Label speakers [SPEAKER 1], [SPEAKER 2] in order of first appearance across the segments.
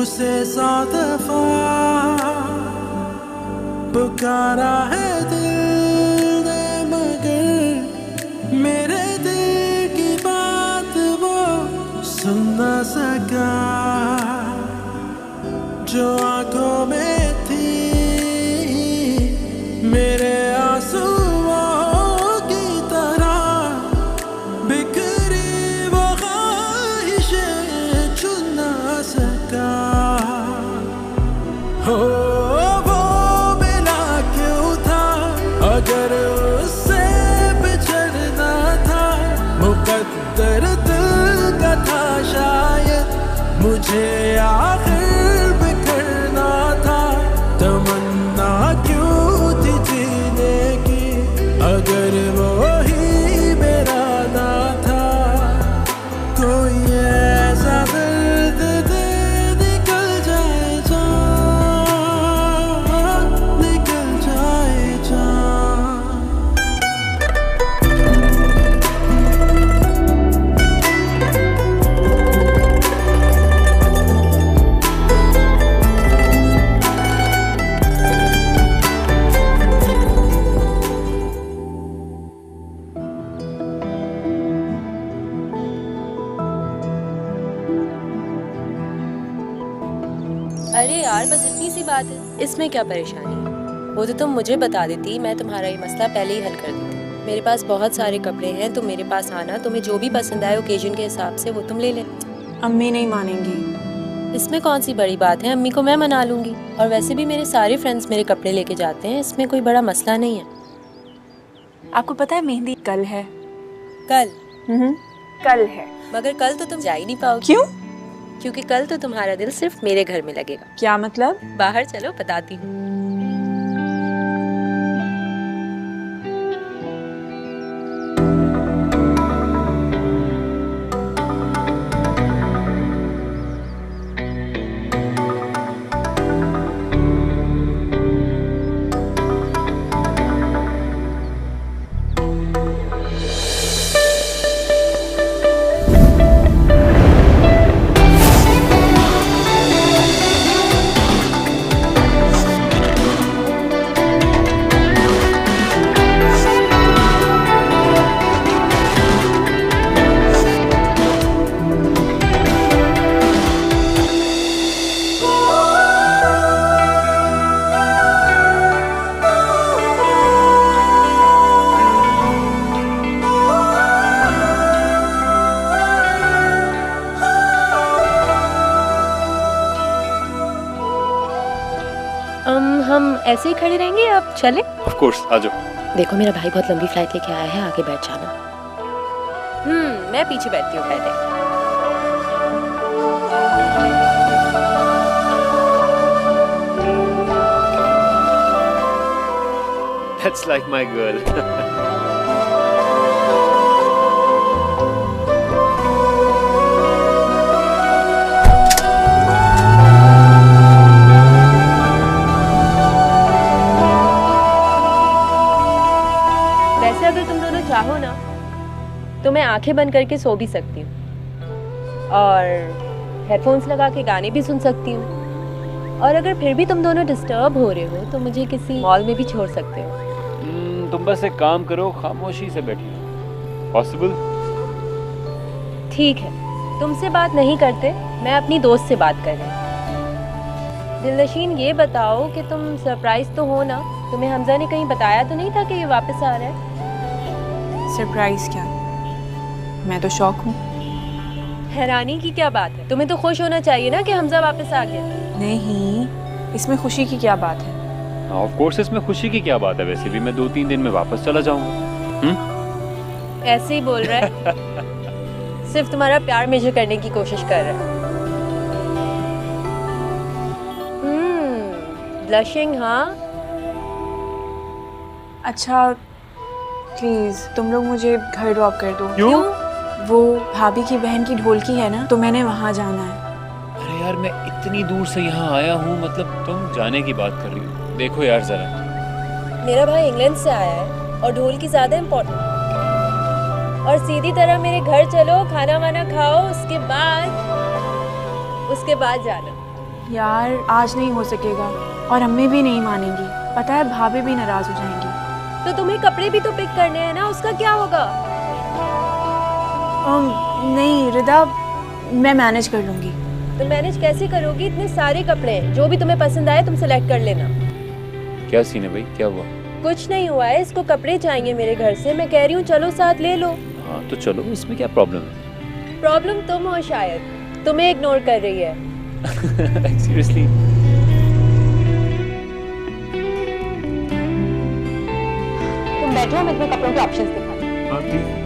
[SPEAKER 1] उसे 100 दफा पुकारा है दिल ने, मगर मेरे दिल की बात वो सुन न सका। जो आंखों में थी मेरे आंसुओं की तरह, बिखरी वो ख्वाहिशें चुन न सका। हो वो मिला क्यों था, अगर उससे बिछड़ना था, मुकद्दर दिल का था शायद, मुझे आखिर बिखरना था। तमन्ना क्यों थी जीने की, अगर वो ही मेरा ना था। कोई ऐसा दर्द दे निकल जाए जान, निकल जाए जान।
[SPEAKER 2] अरे यार बस इतनी सी बात है, इसमें क्या परेशानी है? वो तो तुम मुझे बता देती, मैं तुम्हारा ये मसला पहले ही हल कर देती। मेरे पास बहुत सारे कपड़े हैं, तुम मेरे पास आना, तुम्हें जो भी पसंद आए ओकेजन के हिसाब से वो तुम ले ले।
[SPEAKER 3] अम्मी नहीं मानेंगी।
[SPEAKER 2] इसमें कौन सी बड़ी बात है, अम्मी को मैं मना लूंगी। और वैसे भी मेरे सारे फ्रेंड्स मेरे कपड़े लेके जाते हैं, इसमें कोई बड़ा मसला नहीं है।
[SPEAKER 3] आपको पता है मेहंदी कल है?
[SPEAKER 2] कल?
[SPEAKER 3] कल है।
[SPEAKER 2] मगर कल तो तुम जा ही नहीं पाओगे।
[SPEAKER 3] क्यों?
[SPEAKER 2] क्योंकि कल तो तुम्हारा दिल सिर्फ मेरे घर में लगेगा।
[SPEAKER 3] क्या मतलब?
[SPEAKER 2] बाहर चलो बताती हूँ। हम ऐसे ही खड़े रहेंगे, आप चले?
[SPEAKER 4] ऑफ कोर्स, आ जाओ।
[SPEAKER 2] देखो मेरा भाई बहुत लंबी फ्लाइट लेके आया है, आगे बैठ जाना। मैं पीछे बैठती हूँ पहले।
[SPEAKER 4] That's like my girl.
[SPEAKER 2] वैसे अगर तुम दोनों चाहो ना तो मैं आंखें बंद करके सो भी सकती हूँ और हेडफोन्स लगा के गाने भी सुन सकती हूँ। और अगर फिर भी तुम दोनों डिस्टर्ब हो रहे हो तो मुझे किसी मॉल में भी छोड़ सकते हो।
[SPEAKER 4] तुम बस एक काम करो, खामोशी से बैठी हो। पॉसिबल?
[SPEAKER 2] ठीक है, तुमसे बात नहीं करते, मैं अपनी दोस्त से बात कर रही हूँ। दिलनशीन ये बताओ कि तुम सरप्राइज तो हो ना? तुम्हें हमजा ने कहीं बताया तो नहीं था कि ये वापस आ रहा है?
[SPEAKER 3] सरप्राइज क्या? मैं तो शौक हूँ।
[SPEAKER 2] हैरानी की क्या बात है? तुम्हें तो खुश होना चाहिए ना कि हमजा वापस आ गया।
[SPEAKER 3] नहीं, इसमें खुशी की क्या बात है?
[SPEAKER 4] ऑफ कोर्स इसमें खुशी की क्या बात है, वैसे भी मैं 2-3 दिन में वापस चला जाऊंगा।
[SPEAKER 2] ऐसे ही बोल रहा है। सिर्फ तुम्हारा प्यार मेजर करने की कोशिश कर रहा है। ब्लशिंग? हाँ
[SPEAKER 3] अच्छा प्लीज तुम लोग मुझे घर ड्रॉप कर दो।
[SPEAKER 4] क्यों?
[SPEAKER 3] वो भाभी की बहन की ढोलकी है ना, तो मैंने वहाँ जाना है।
[SPEAKER 4] अरे यार मैं इतनी दूर से यहाँ आया हूँ, मतलब तुम जाने की बात कर रही हो। देखो यार जरा,
[SPEAKER 2] मेरा भाई इंग्लैंड से आया है और ढोलकी ज्यादा इम्पोर्टेंट। और सीधी तरह मेरे घर चलो, खाना वाना खाओ, उसके बाद जाना।
[SPEAKER 3] यार आज नहीं हो सकेगा और अम्मी भी नहीं मानेंगी, पता है भाभी भी नाराज हो जाएंगी।
[SPEAKER 2] तो तुम्हें कपड़े भी तो पिक करने हैं ना, उसका क्या होगा?
[SPEAKER 3] नहीं रिदा, मैं मैनेज कर लूँगी।
[SPEAKER 2] तुम मैनेज कैसे करोगी? इतने सारे कपड़े हैं, जो भी तुम्हें पसंद आए तुम सेलेक्ट कर लेना।
[SPEAKER 4] क्या सीन है भाई, क्या हुआ?
[SPEAKER 2] कुछ नहीं हुआ है, इसको कपड़े चाहिए मेरे घर से, मैं कह रही हूँ चलो साथ ले लो।
[SPEAKER 4] हाँ तो चलो, इसमें क्या प्रॉब्लम है?
[SPEAKER 2] प्रॉब्लम तुम हो शायद, तुम्हें इग्नोर कर रही है।
[SPEAKER 4] सीरियसली?
[SPEAKER 2] तुम बैठो, मैं तुम्हें कपड़ों के ऑप्शंस दिखाती हूँ।
[SPEAKER 4] हाँ प्लीज।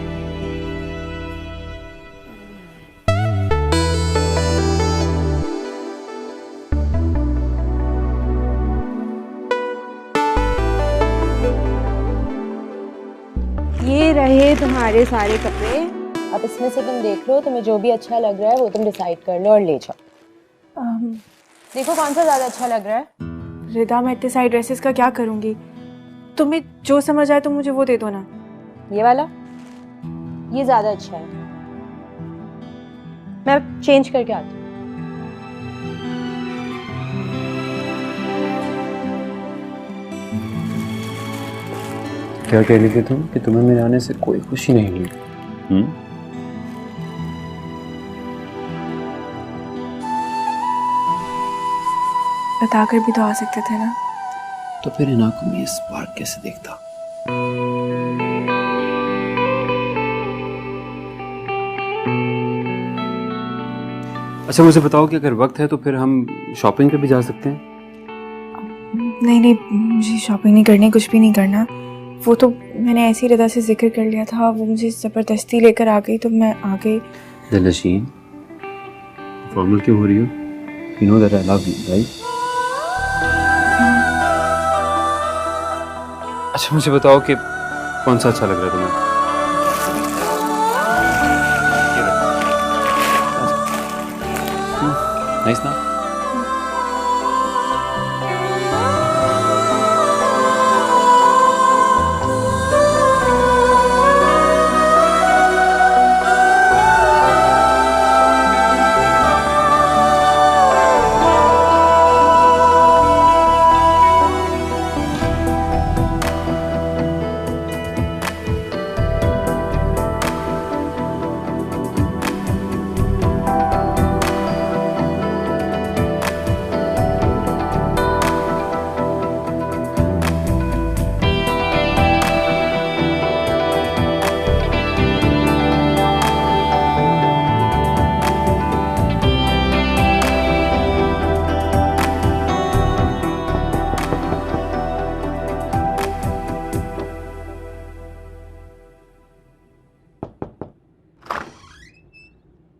[SPEAKER 2] ये रहे तुम्हारे सारे कपड़े, अब इसमें से तुम देख लो, तुम्हें जो भी अच्छा लग रहा है वो तुम डिसाइड कर लो और ले जाओ। देखो कौन सा ज्यादा अच्छा लग रहा है।
[SPEAKER 3] रिदा मैं इतने सारे ड्रेसेस का क्या करूँगी, तुम्हें जो समझ आए तुम मुझे वो दे दो ना।
[SPEAKER 2] ये वाला, ये ज्यादा अच्छा है, मैं चेंज करके आती हूँ।
[SPEAKER 4] क्या कह रही थी तुम कि तुम्हें मेरे आने से कोई खुशी नहीं हुई?
[SPEAKER 3] बताकर भी तो आ सकते थे ना।
[SPEAKER 1] तो फिर इन आंखों में स्पार्क कैसे देखता?
[SPEAKER 5] अच्छा मुझे बताओ कि अगर वक्त है तो फिर हम शॉपिंग पे भी जा सकते हैं।
[SPEAKER 3] नहीं नहीं, मुझे शॉपिंग नहीं करनी, कुछ भी नहीं करना। वो तो मैंने ऐसी रिदा से जिक्र कर लिया था, वो मुझे ज़बरदस्ती लेकर आ गई तो मैं आ गई।
[SPEAKER 5] दिलनशीन, फॉर्मल क्यों हो रही हो? You know that I love you, right? अच्छा मुझे बताओ कि कौन सा अच्छा लग रहा है तुम्हें?
[SPEAKER 4] नाइस ना?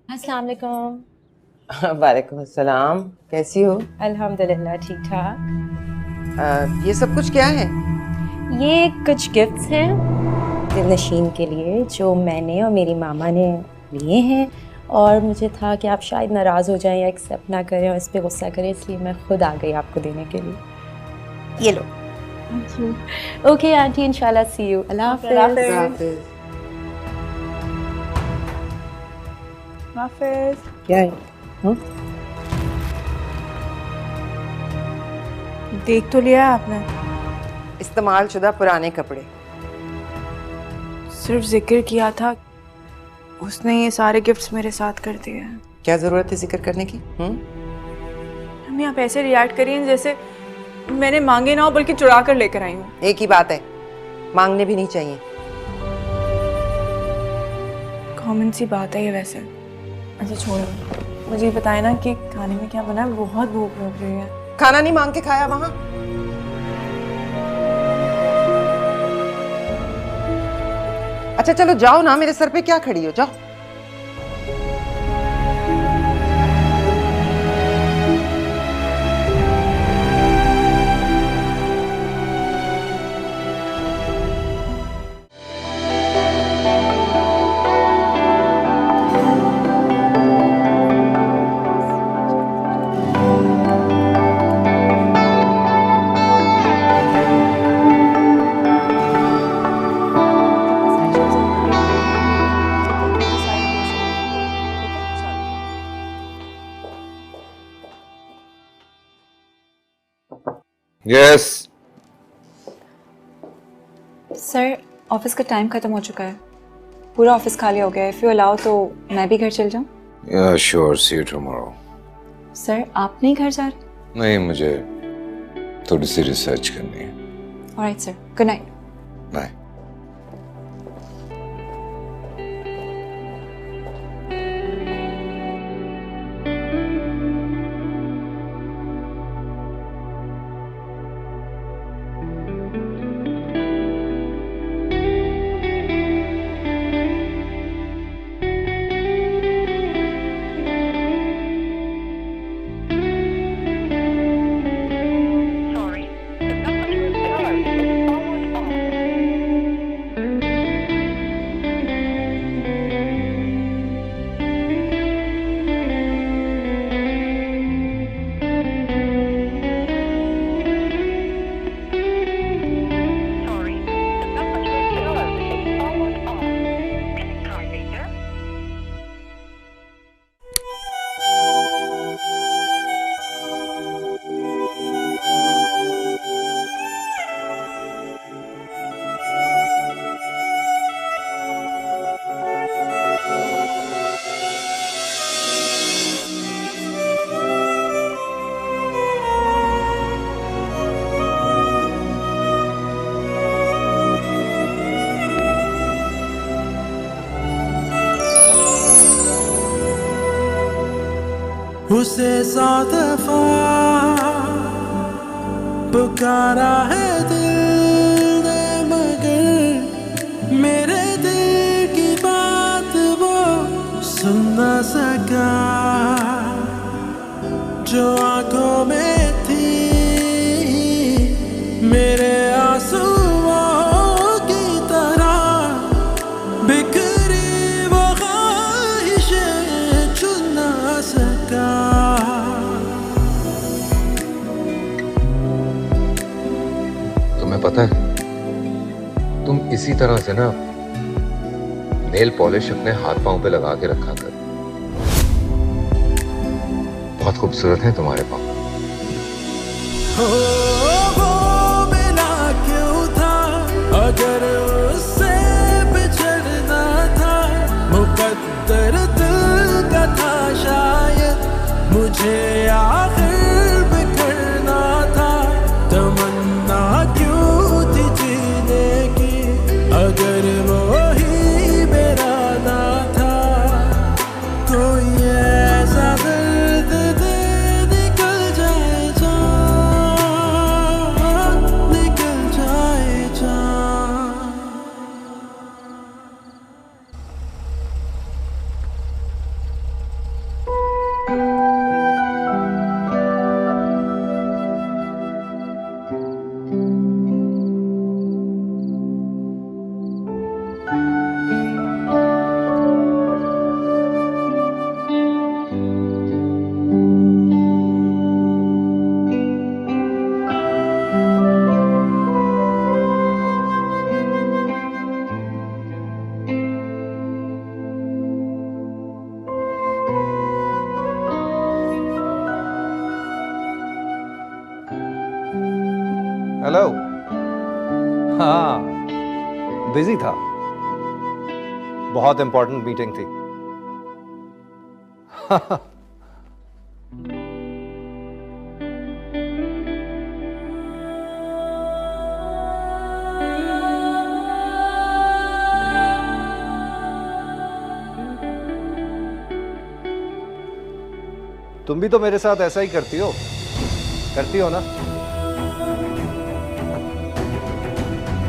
[SPEAKER 2] अस्सलाम वालेकुम।
[SPEAKER 6] वालेकुम अस्सलाम, कैसी हो?
[SPEAKER 2] अल्हम्दुलिल्लाह ठीक ठाक।
[SPEAKER 6] ये सब कुछ क्या है?
[SPEAKER 2] ये कुछ गिफ्ट्स हैं दिलनशीन के लिए जो मैंने और मेरी मामा ने लिए हैं, और मुझे था कि आप शायद नाराज़ हो जाएं या एक्सेप्ट ना करें और इस पर गुस्सा करें, इसलिए मैं खुद आ गई आपको देने के लिए। ये लो। ओके आंटी, इंशाल्लाह सी यू। अल्लाह हाफ़िज़।
[SPEAKER 3] हाफिज।
[SPEAKER 6] क्या है?
[SPEAKER 3] देख तो लिया आपने?
[SPEAKER 6] इस्तेमाल शुदा पुराने कपड़े।
[SPEAKER 3] सिर्फ जिक्र किया था, उसने ये सारे गिफ्ट्स मेरे साथ कर दिए हैं।
[SPEAKER 6] क्या जरूरत है जिक्र करने की?
[SPEAKER 3] हम आप ऐसे रिएक्ट करिए जैसे मैंने मांगे ना हो बल्कि चुरा कर लेकर आई हूँ।
[SPEAKER 6] एक ही बात है, मांगने भी नहीं चाहिए।
[SPEAKER 3] कॉमन सी बात है ये वैसे। अच्छा छोड़ो, मुझे बताए ना कि खाने में क्या बना है, बहुत भूख लग रही है।
[SPEAKER 6] खाना नहीं मांग के खाया वहां? अच्छा चलो जाओ ना, मेरे सर पे क्या खड़ी हो, जाओ।
[SPEAKER 7] यस।
[SPEAKER 3] सर ऑफिस का टाइम खत्म हो चुका है, पूरा ऑफिस खाली हो गया है। इफ यू अलाउ तो मैं भी घर चल जाऊं?
[SPEAKER 7] या sure, see you tomorrow.
[SPEAKER 3] Sir आप नहीं घर जा रहे?
[SPEAKER 7] नहीं, मुझे थोड़ी सी रिसर्च करनी है।
[SPEAKER 3] Alright sir, good night.
[SPEAKER 7] Bye.
[SPEAKER 8] उसे 100 दफा पुकारा है दिल ने, मगर मेरे दिल की बात वो सुन न सका। जो आंखों में थी मेरे आंसुओं की तरह बिखरी वो ख्वाहिशें चुन न सका।
[SPEAKER 7] तुम्हें पता है, तुम इसी तरह से ना नेल पॉलिश अपने हाथ पांव पे लगा के रखा कर। बहुत खूबसूरत है तुम्हारे पांव।
[SPEAKER 8] वो मिला क्यों था अगर उससे बिछड़ना था, मुकद्दर दिल का था शायद मुझे आखिर बिखरना था। तमन्ना क्यों थी जीने की अगर वो ही मेरा ना था। कोई ऐसा दर्द दे निकल जाए जान, निकल जाए जान।
[SPEAKER 9] हेलो। हाँ, बिजी था, बहुत इंपॉर्टेंट मीटिंग थी। तुम भी तो मेरे साथ ऐसा ही करती हो ना?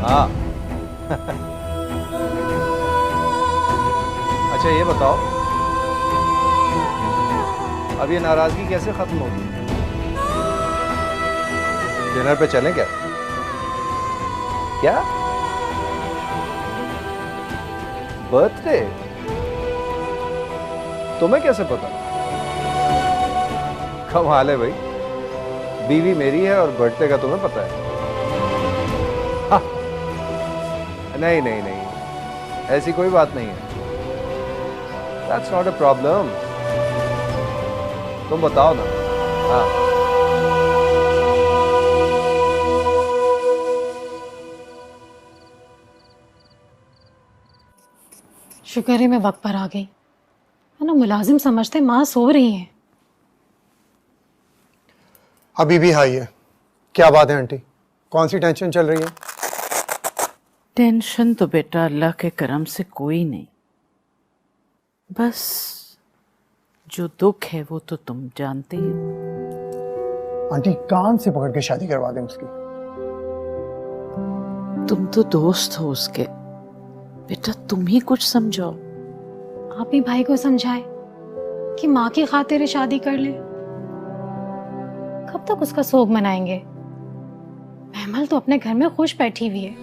[SPEAKER 9] हाँ। अच्छा ये बताओ, अब ये नाराजगी कैसे खत्म होगी? डिनर पे चलें क्या? क्या? बर्थडे? तुम्हें कैसे पता? कमाल है भाई, बीवी मेरी है और बर्थडे का तुम्हें पता है? हाँ। नहीं नहीं नहीं, ऐसी कोई बात नहीं है। That's not a problem. तुम बताओ ना। हाँ
[SPEAKER 10] शुक्र है मैं वक्त पर आ गई, है ना। मुलाजिम समझते माँ सो रही हैं।
[SPEAKER 11] अभी भी हाई है। क्या बात है आंटी, कौन सी टेंशन चल रही है?
[SPEAKER 12] टेंशन तो बेटा अल्लाह के करम से कोई नहीं, बस जो दुख है वो तो तुम जानते ही हो।
[SPEAKER 11] आंटी कान से पकड़ के शादी करवा दें उसकी।
[SPEAKER 12] तुम तो दोस्त हो उसके, बेटा तुम ही कुछ समझाओ।
[SPEAKER 10] आप ही भाई को समझाए कि माँ की खातिर शादी कर ले। कब तक उसका सोग मनाएंगे? महमल तो अपने घर में खुश बैठी हुई है,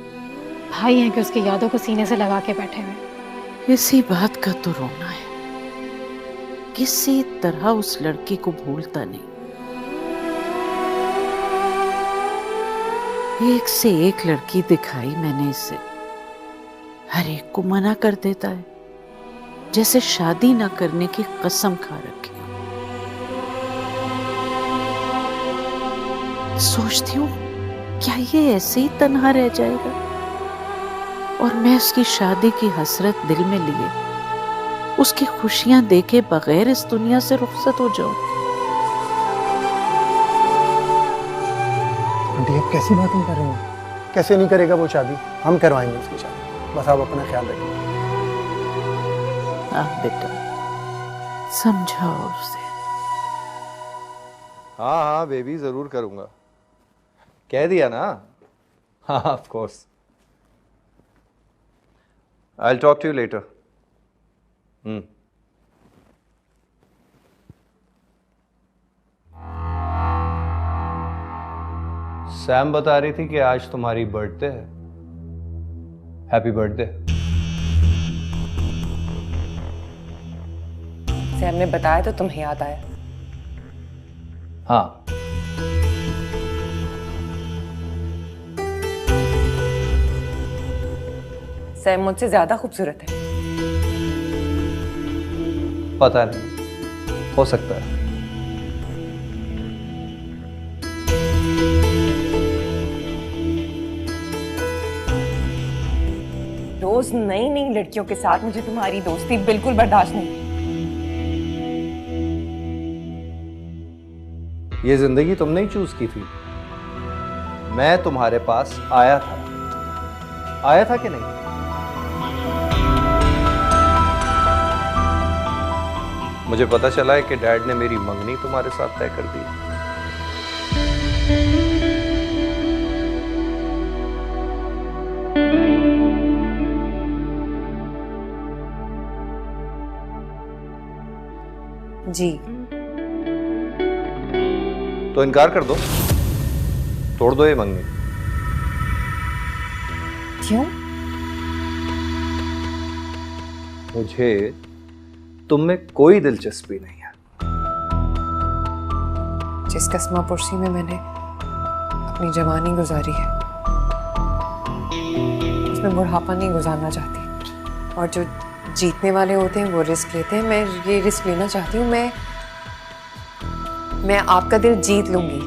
[SPEAKER 10] भाई हैं कि उसकी यादों को सीने से लगा के बैठे हुए।
[SPEAKER 12] इसी बात का तो रोना है, किसी तरह उस लड़की को भूलता नहीं। एक से एक लड़की दिखाई मैंने इसे, हर एक को मना कर देता है, जैसे शादी ना करने की कसम खा रखी। सोचती हूँ क्या ये ऐसे ही तन्हा रह जाएगा और मैं उसकी शादी की हसरत दिल में लिए उसकी खुशियां देखे बगैर इस दुनिया से रुखसत हो जाऊं।
[SPEAKER 11] आंटी आप कैसी बातें कर रही हैं? कैसे नहीं करेगा वो शादी? हम करवाएंगे उसकी शादी, बस आप अपना ख्याल रखिए।
[SPEAKER 12] बेटा समझाओ उसे।
[SPEAKER 9] हाँ हाँ बेबी, जरूर करूंगा, कह दिया ना। हाँ of course. I will talk to you later. Sam बता रही थी कि आज तुम्हारी बर्थडे है। Happy birthday.
[SPEAKER 6] सैम ने बताया तो तुम्हें याद आया?
[SPEAKER 9] हाँ
[SPEAKER 6] सैम मुझसे ज्यादा खूबसूरत है।
[SPEAKER 9] पता नहीं, हो सकता है।
[SPEAKER 6] रोज नई नई लड़कियों के साथ मुझे तुम्हारी दोस्ती बिल्कुल बर्दाश्त नहीं।
[SPEAKER 9] ये जिंदगी तुमने ही चूज की थी। मैं तुम्हारे पास आया था कि नहीं? मुझे पता चला है कि डैड ने मेरी मंगनी तुम्हारे साथ तय कर दी।
[SPEAKER 6] जी।
[SPEAKER 9] तो इनकार कर दो, तोड़ दो ये मंगनी।
[SPEAKER 6] क्यों?
[SPEAKER 9] मुझे तुम में कोई दिलचस्पी नहीं है।
[SPEAKER 6] जिस कस्मा पुरसी में मैंने अपनी जवानी गुजारी है उसमें बुढ़ापा नहीं गुजारना चाहती। और जो जीतने वाले होते हैं वो रिस्क लेते हैं, मैं ये रिस्क लेना चाहती हूँ। मैं आपका दिल जीत लूंगी।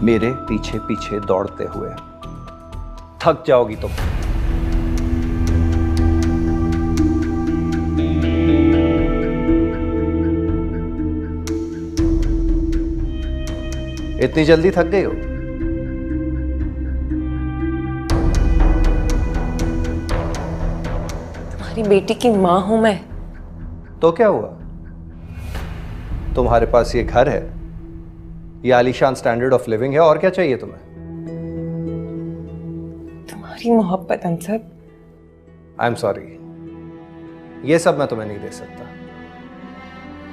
[SPEAKER 9] मेरे पीछे पीछे दौड़ते हुए थक जाओगी तुम। इतनी जल्दी थक गई हो?
[SPEAKER 6] तुम्हारी बेटी की माँ हूं मैं।
[SPEAKER 9] तो क्या हुआ? तुम्हारे पास ये घर है, ये आलीशान स्टैंडर्ड ऑफ लिविंग है, और क्या चाहिए तुम्हें?
[SPEAKER 6] तुम्हारी मोहब्बत अंसब।
[SPEAKER 9] आई एम सॉरी, ये सब मैं तुम्हें नहीं दे सकता।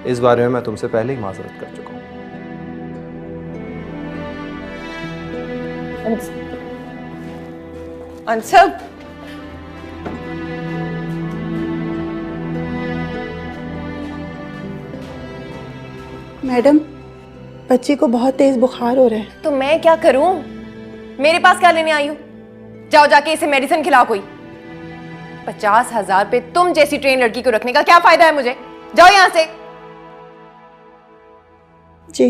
[SPEAKER 9] इस बारे में मैं तुमसे पहले ही माजरत कर चुका हूं।
[SPEAKER 6] अंसब,
[SPEAKER 13] मैडम बच्ची को बहुत तेज बुखार हो रहा है।
[SPEAKER 6] तो मैं क्या करूं? मेरे पास क्या लेने आई हूं? जाओ जाके इसे मेडिसिन खिलाओ कोई। 50,000 पे तुम जैसी ट्रेन लड़की को रखने का क्या फायदा है मुझे? जाओ यहां से।
[SPEAKER 13] जी।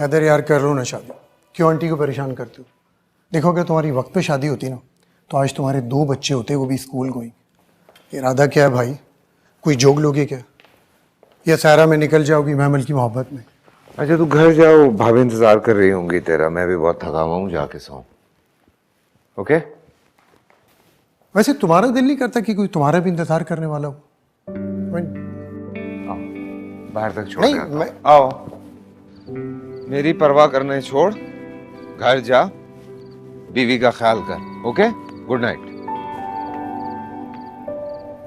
[SPEAKER 11] हैदर यार कर लो ना शादी, क्यों आंटी को परेशान करते हो? देखो अगर तुम्हारी वक्त पे शादी होती ना तो आज तुम्हारे 2 बच्चे होते, वो भी स्कूल गोइंग। इरादा क्या है भाई, कोई जोग लोगे क्या, या सारा में निकल जाओगी महमल की मोहब्बत में?
[SPEAKER 7] अच्छा तू घर जाओ, भाभी इंतजार कर रही होंगी तेरा, मैं भी बहुत थका हुआ हूँ, जाके सो। ओके?
[SPEAKER 11] वैसे तुम्हारा दिल नहीं करता कि कोई तुम्हारा भी इंतजार करने वाला हो?
[SPEAKER 7] बाहर तक छोड़
[SPEAKER 11] नहीं,
[SPEAKER 7] के आता हूं। आओ, मेरी परवाह करने छोड़, घर जा, बीवी का ख्याल कर। ओके? Good night.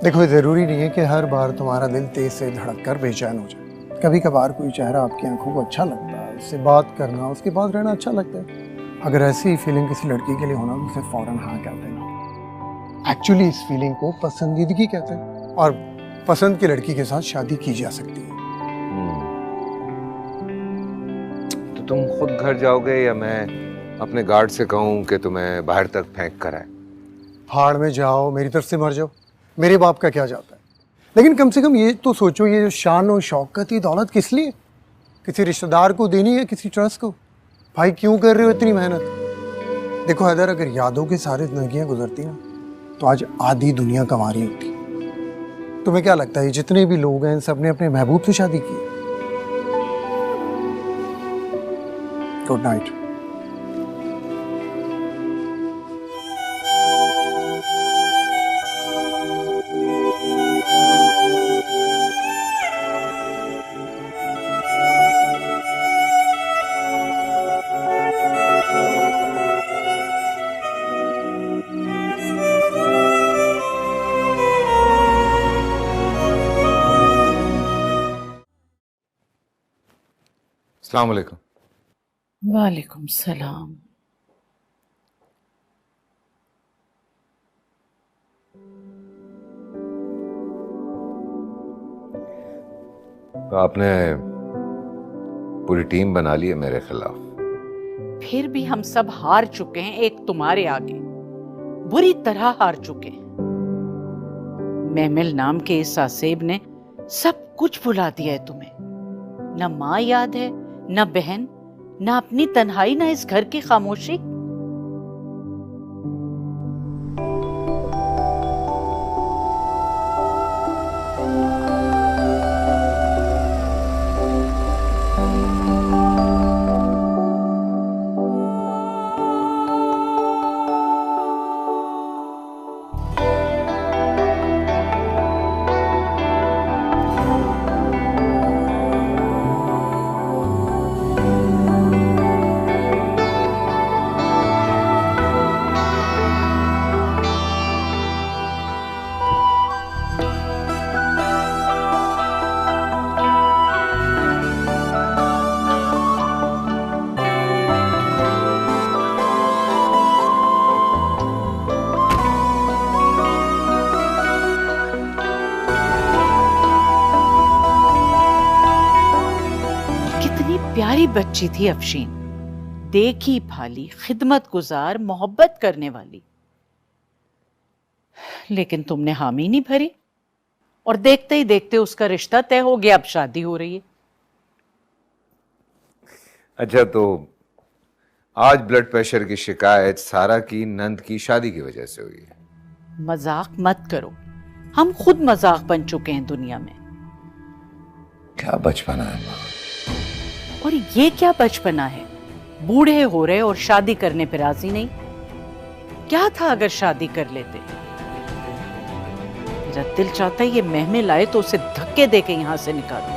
[SPEAKER 11] देखो जरूरी नहीं है कि हर बार तुम्हारा दिल तेज से धड़क कर बेचैन हो जाए। कभी कभार कोई चेहरा आपकी आंखों को अच्छा लगता है, उससे बात करना, उसके पास रहना अच्छा लगता है। अगर ऐसी ही फीलिंग किसी लड़की के लिए होना तो उसे फौरन हाँ कह देना। एक्चुअली इस फीलिंग को पसंदीदगी कहते हैं और पसंद की लड़की के साथ शादी की जा सकती है।
[SPEAKER 7] तो तुम खुद घर जाओगे या मैं अपने गार्ड से कहूँ कि तुम्हें बाहर तक फेंक कर आए?
[SPEAKER 11] भाड़ में जाओ, मेरी तरफ से मर जाओ, मेरे बाप का क्या जाता है। लेकिन कम से कम ये तो सोचो, ये जो शान और शौकत, ये दौलत किस लिए? किसी रिश्तेदार को देनी है, किसी ट्रस्ट को? भाई क्यों कर रहे हो इतनी मेहनत? देखो हैदर, अगर यादों के सारे जिंदगियां गुजरती ना तो आज आधी दुनिया कमारी होती। तुम्हें क्या लगता है जितने भी लोग हैं सब ने अपने महबूब से शादी की? Good night.
[SPEAKER 7] अस्सलाम वालेकुम।
[SPEAKER 12] वालेकुम सलाम।
[SPEAKER 7] तो आपने पूरी टीम बना ली है मेरे खिलाफ।
[SPEAKER 12] फिर भी हम सब हार चुके हैं, एक तुम्हारे आगे बुरी तरह हार चुके हैं। महमिल नाम के इस आसेब ने सब कुछ भुला दिया है तुम्हें। न माँ याद है, न बहन, न अपनी तन्हाई, न इस घर की खामोशी। प्यारी बच्ची थी अफशीन, देखी भाली, खिदमत गुजार, मोहब्बत करने वाली। लेकिन तुमने हामी नहीं भरी और देखते ही देखते उसका रिश्ता तय हो गया, अब शादी हो रही है।
[SPEAKER 7] अच्छा तो आज ब्लड प्रेशर की शिकायत सारा की नंद की शादी की वजह से हुई है।
[SPEAKER 12] मजाक मत करो, हम खुद मजाक बन चुके हैं दुनिया में।
[SPEAKER 7] क्या बचपना है माँ।
[SPEAKER 12] और ये क्या बचपना है, बूढ़े हो रहे और शादी करने पर राजी नहीं। क्या था अगर शादी कर लेते? मेरा दिल चाहता है ये महमिल आए तो उसे धक्के देके यहां से निकालो।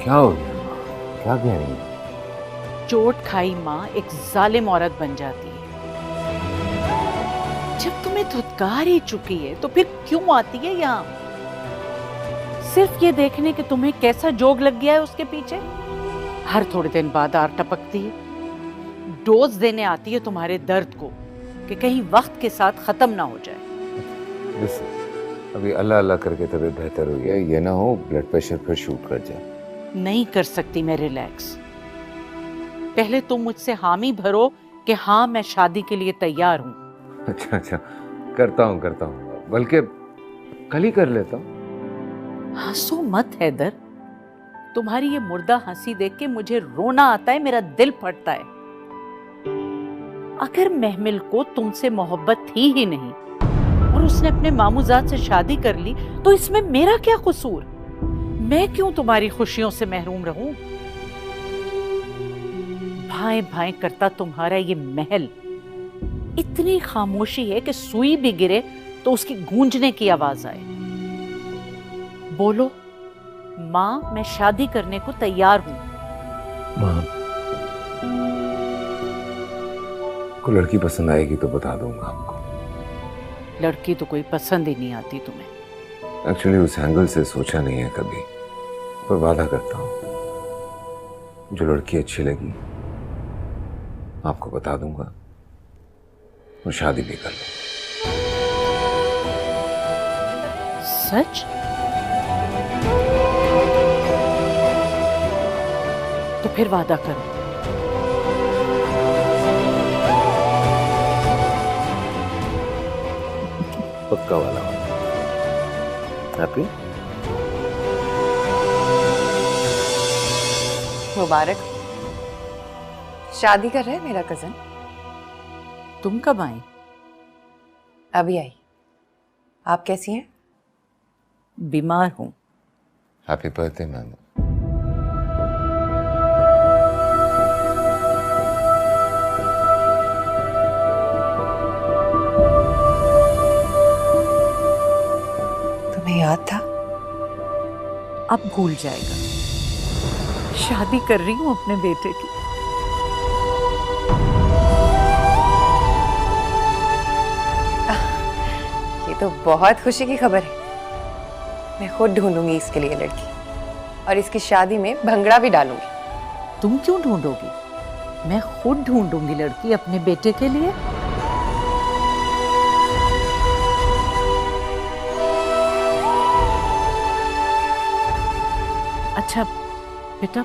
[SPEAKER 7] क्या हो गया माँ, क्या कह रही है?
[SPEAKER 12] चोट खाई माँ एक जालिम औरत बन जाती है। जब तुम्हें धुतकार ही चुकी है तो फिर क्यों आती है यहाँ? सिर्फ ये देखने कि तुम्हें कैसा जोग लग गया है उसके पीछे। हर थोड़े दिन बाद आर टपकती है, डोज देने आती है तुम्हारे दर्द को कि कहीं वक्त के साथ खत्म ना हो जाए।
[SPEAKER 7] अभी अल्लाह अल्लाह करके तबीयत बेहतर हुई है, ये ना हो ब्लड प्रेशर फिर शूट कर जाए।
[SPEAKER 12] नहीं कर सकती मैं रिलैक्स। पहले तुम मुझसे हामी भरो कि हाँ मैं शादी के लिए तैयार हूँ।
[SPEAKER 7] अच्छा अच्छा, करता हूँ, बल्कि कल ही कर लेता हूँ।
[SPEAKER 12] हंसो मत हैदर, तुम्हारी ये मुर्दा हंसी देख के मुझे रोना आता है, मेरा दिल फटता है। अगर महमिल को तुमसे मोहब्बत थी ही नहीं और उसने अपने मामूजात से शादी कर ली तो इसमें मेरा क्या कसूर? मैं क्यों तुम्हारी खुशियों से महरूम रहूं? भाई भाई करता तुम्हारा ये महल, इतनी खामोशी है कि सुई भी गिरे तो उसकी गूंजने की आवाज आए। बोलो माँ, मैं शादी करने को तैयार हूं।
[SPEAKER 7] माँ को लड़की पसंद आएगी तो बता दूंगा आपको।
[SPEAKER 12] लड़की तो कोई पसंद ही नहीं आती तुम्हें।
[SPEAKER 7] एक्चुअली उस एंगल से सोचा नहीं है कभी, पर वादा करता हूं जो लड़की अच्छी लगी आपको बता दूंगा और शादी भी कर लूंगा।
[SPEAKER 12] सच? तो फिर वादा करो।
[SPEAKER 7] पक्का वाला हैप्पी?
[SPEAKER 6] मुबारक, शादी कर रहा है मेरा कजन।
[SPEAKER 12] तुम कब आई?
[SPEAKER 6] अभी आई। आप कैसी हैं?
[SPEAKER 12] बीमार हूं।
[SPEAKER 7] Happy birthday ma'am.
[SPEAKER 6] तुम्हें याद था?
[SPEAKER 12] अब भूल जाएगा। शादी कर रही हूं अपने बेटे की।
[SPEAKER 6] ये तो बहुत खुशी की खबर है। मैं खुद ढूंढूंगी इसके लिए लड़की और इसकी शादी में भंगड़ा भी डालूंगी।
[SPEAKER 12] तुम क्यों ढूंढोगी? मैं खुद ढूंढूंगी लड़की अपने बेटे के लिए। अच्छा बेटा,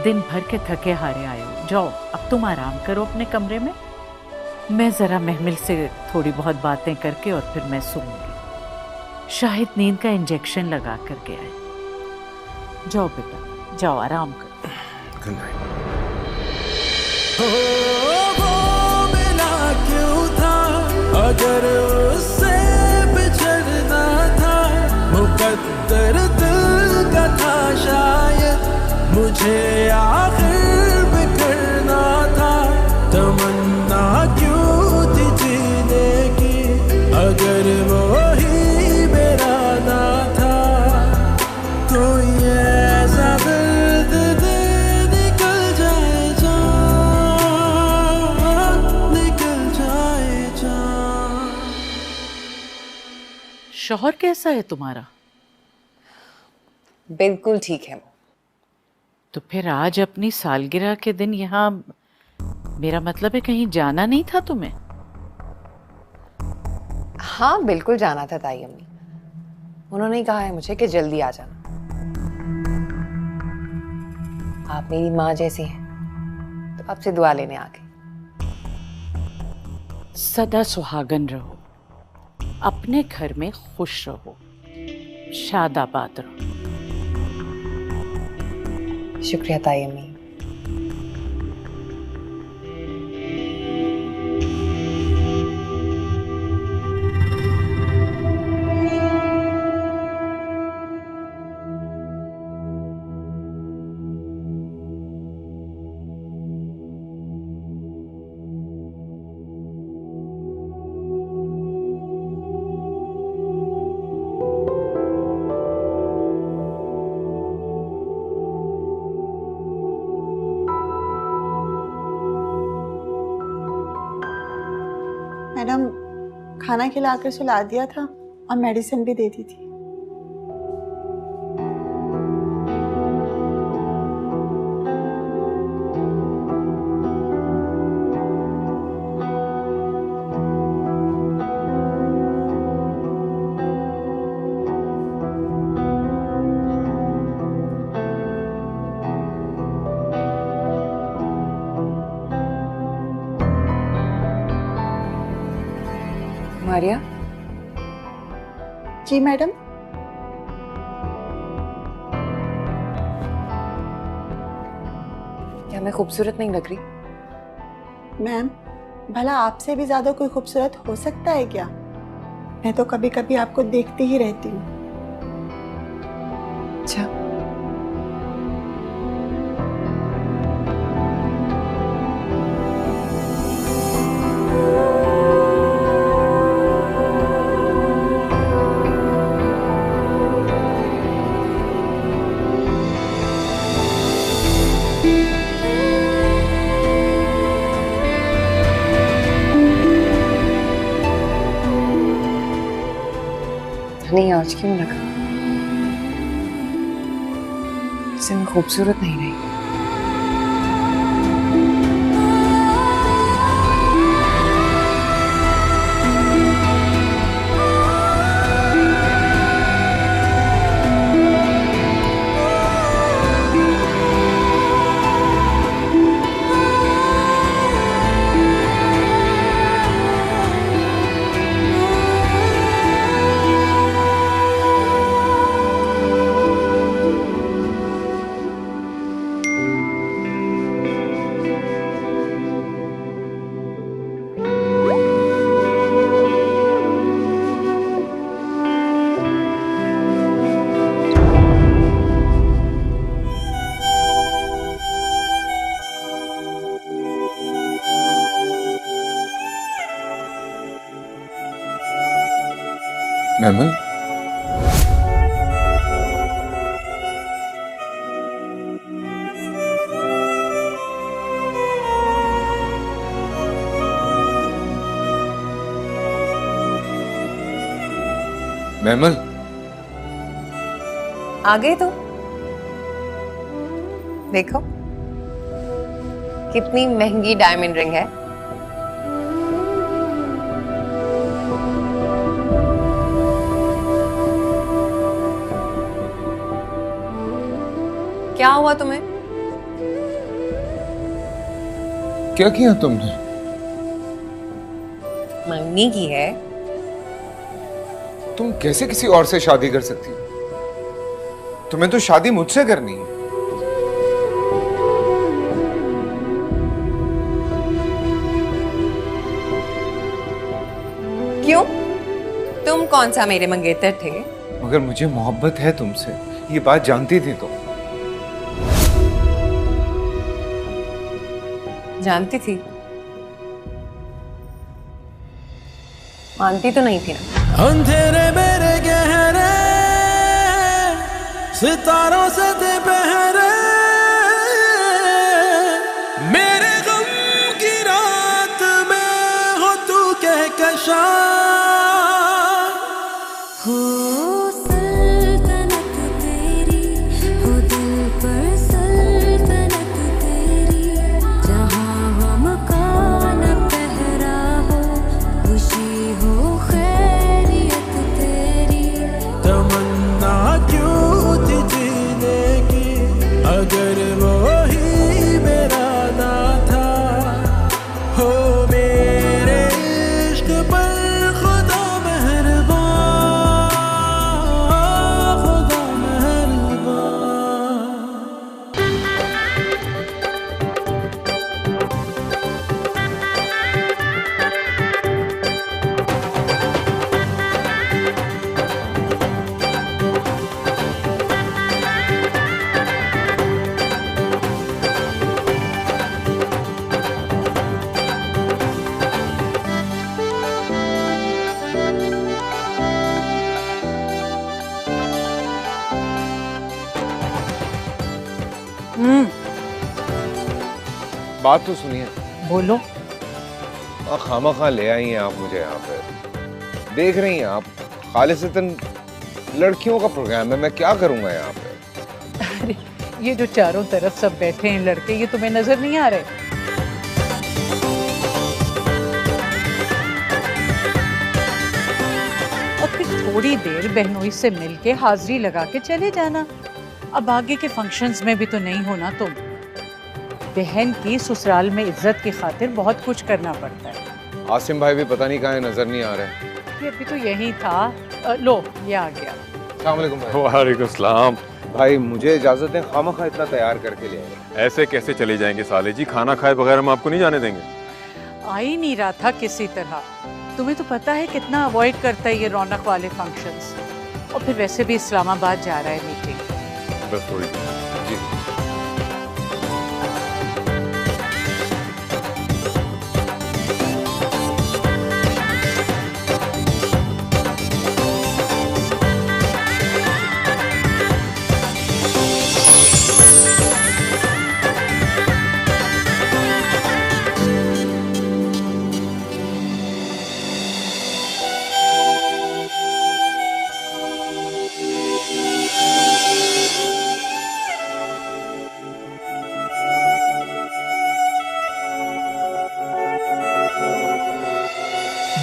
[SPEAKER 12] दिन भर के थके हारे आए हो, जाओ अब तुम आराम करो अपने कमरे में। मैं जरा महमिल से थोड़ी बहुत बातें करके और फिर मैं सोऊंगी। शाहिद नींद का इंजेक्शन लगा कर गया है। जाओ बेटा, जाओ आराम करो।
[SPEAKER 7] Good night.
[SPEAKER 8] वो मिला क्यों था अगर उससे बिछड़ना था, मुकद्दर दिल का था शायद, मुझे आखिर बिखरना था। तमन्ना क्यों थी जीने की अगर वो ही मेरा ना था। कोई ऐसा दर्द दे निकल जाए जान, निकल जाए जान।
[SPEAKER 12] शौहर कैसा है तुम्हारा?
[SPEAKER 6] बिल्कुल ठीक है वो।
[SPEAKER 12] तो फिर आज अपनी सालगिरह के दिन यहाँ, मेरा मतलब है कहीं जाना नहीं था तुम्हें?
[SPEAKER 6] हाँ बिल्कुल जाना था ताई अम्मी। उन्होंने ही कहा है मुझे कि जल्दी आ जाना। आप मेरी माँ जैसी हैं, तो आपसे दुआ लेने आ गई।
[SPEAKER 12] सदा सुहागन रहो, अपने घर में खुश रहो, शादाबाद रहो।
[SPEAKER 6] शुक्रिया ताई अम्मी।
[SPEAKER 13] मैडम, खाना खिलाकर सुला दिया था और मेडिसिन भी दे दी थी।
[SPEAKER 6] मारिया?
[SPEAKER 13] जी मैडम।
[SPEAKER 6] मैं खूबसूरत नहीं लग रही?
[SPEAKER 13] मैम, भला आपसे भी ज्यादा कोई खूबसूरत हो सकता है क्या? मैं तो कभी कभी आपको देखती ही रहती हूँ।
[SPEAKER 6] अच्छा, नहीं आज क्यों लगा जैसे मैं खूबसूरत नहीं रही?
[SPEAKER 7] मैमल, मैमल,
[SPEAKER 6] आ गए तो देखो कितनी महंगी डायमंड रिंग है। क्या हुआ तुम्हें?
[SPEAKER 7] क्या किया तुमने?
[SPEAKER 6] मंगनी की है।
[SPEAKER 7] तुम कैसे किसी और से शादी कर सकती हो? तुम्हें तो शादी मुझसे करनी है।
[SPEAKER 6] क्यों? तुम कौन सा मेरे मंगेतर थे?
[SPEAKER 7] मगर मुझे मोहब्बत है तुमसे, ये बात जानती थी तुम।
[SPEAKER 6] जानती थी, मानती तो नहीं थी ना।
[SPEAKER 8] अंधेरे मेरे गहरे सितारों से थे पहरे, मेरे गम की रात में हो तू कहकशा। हो सल्तनत तेरी, हो दिल पर सल्तनत तेरी, जहां हमका न पहरा हो, खुशी हो खैरियत तेरी। तमन्ना क्यों थी जीने की, अगर वो ही मेरा ना था। हो मेरे इश्क पर खुदा मेहरबान, खुदा मेहरबान।
[SPEAKER 7] बात तो सुनिए।
[SPEAKER 12] बोलो।
[SPEAKER 7] खामा खा ले आई हैं आप मुझे यहाँ पे। देख रही हैं आप, खालिसतन लड़कियों का प्रोग्राम है, मैं क्या करूँगा यहाँ पे?
[SPEAKER 12] अरे ये जो चारों तरफ सब बैठे हैं लड़के, ये तुम्हें नजर नहीं आ रहे? और फिर थोड़ी देर बहनोई से मिलके हाजिरी लगा के चले जाना। अब आगे के फंक्शंस में भी तो नहीं होना तुम। बहन की ससुराल में इज्जत की खातिर बहुत कुछ करना पड़ता है।
[SPEAKER 7] आसिम भाई भी पता नहीं कहाँ है, नजर नहीं आ रहे।
[SPEAKER 12] ये अभी तो यही था। लो ये आ गया।
[SPEAKER 7] अस्सलाम वालेकुम भाई।
[SPEAKER 5] वालेकुम सलाम।
[SPEAKER 7] भाई मुझे इजाजत है, खामा खा इतना तैयार करके ले आए।
[SPEAKER 9] ऐसे कैसे चले जाएंगे साले जी? खाना खाए बगैर हम आपको नहीं जाने देंगे।
[SPEAKER 12] आ ही नहीं रहा था किसी तरह। तुम्हें तो पता है कितना अवॉइड करता है ये रौनक वाले फंक्शंस। और फिर वैसे भी इस्लामाबाद जा रहा है मीटिंग।
[SPEAKER 9] बस थोड़ी जी।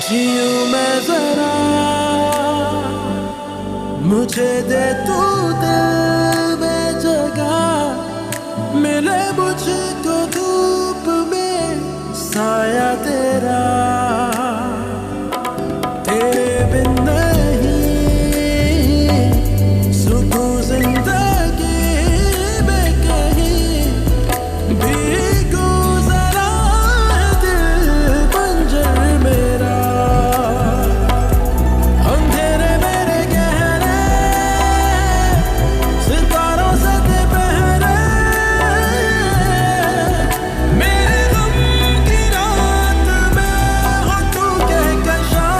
[SPEAKER 8] जीऊं मैं जरा, मुझे दे तू दिल में जगह, मिले मुझको धूप में साया तेरा, तेरे बिन नहीं सुकून जिंदगी में कहीं भी गुज़रा है दिल बंजर मेरा। अंधेरे मेरे गहरे सितारों से ते पहरे, मेरे गम की रात में हो तू कहकशां।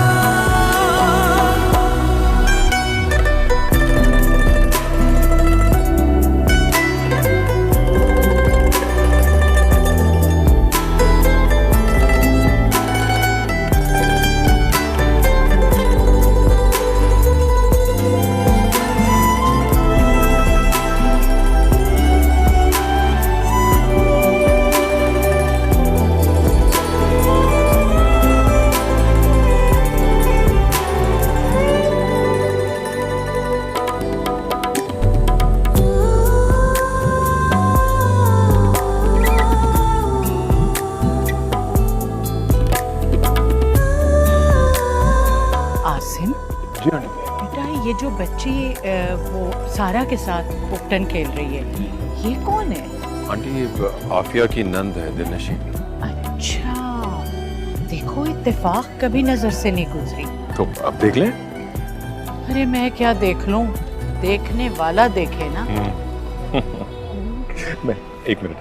[SPEAKER 12] आसिम,
[SPEAKER 9] जी आंटी।
[SPEAKER 12] बेटा ये जो बच्ची वो सारा के साथ उपटन खेल रही है, ये कौन है?
[SPEAKER 9] आंटी ये आफिया की नंद है, दिलनशीन।
[SPEAKER 12] अच्छा, देखो इत्तेफाक कभी नजर से नहीं गुजरी।
[SPEAKER 9] तो अब देख लें।
[SPEAKER 12] अरे मैं क्या देख लूं, देखने वाला देखे ना।
[SPEAKER 9] मैं एक मिनट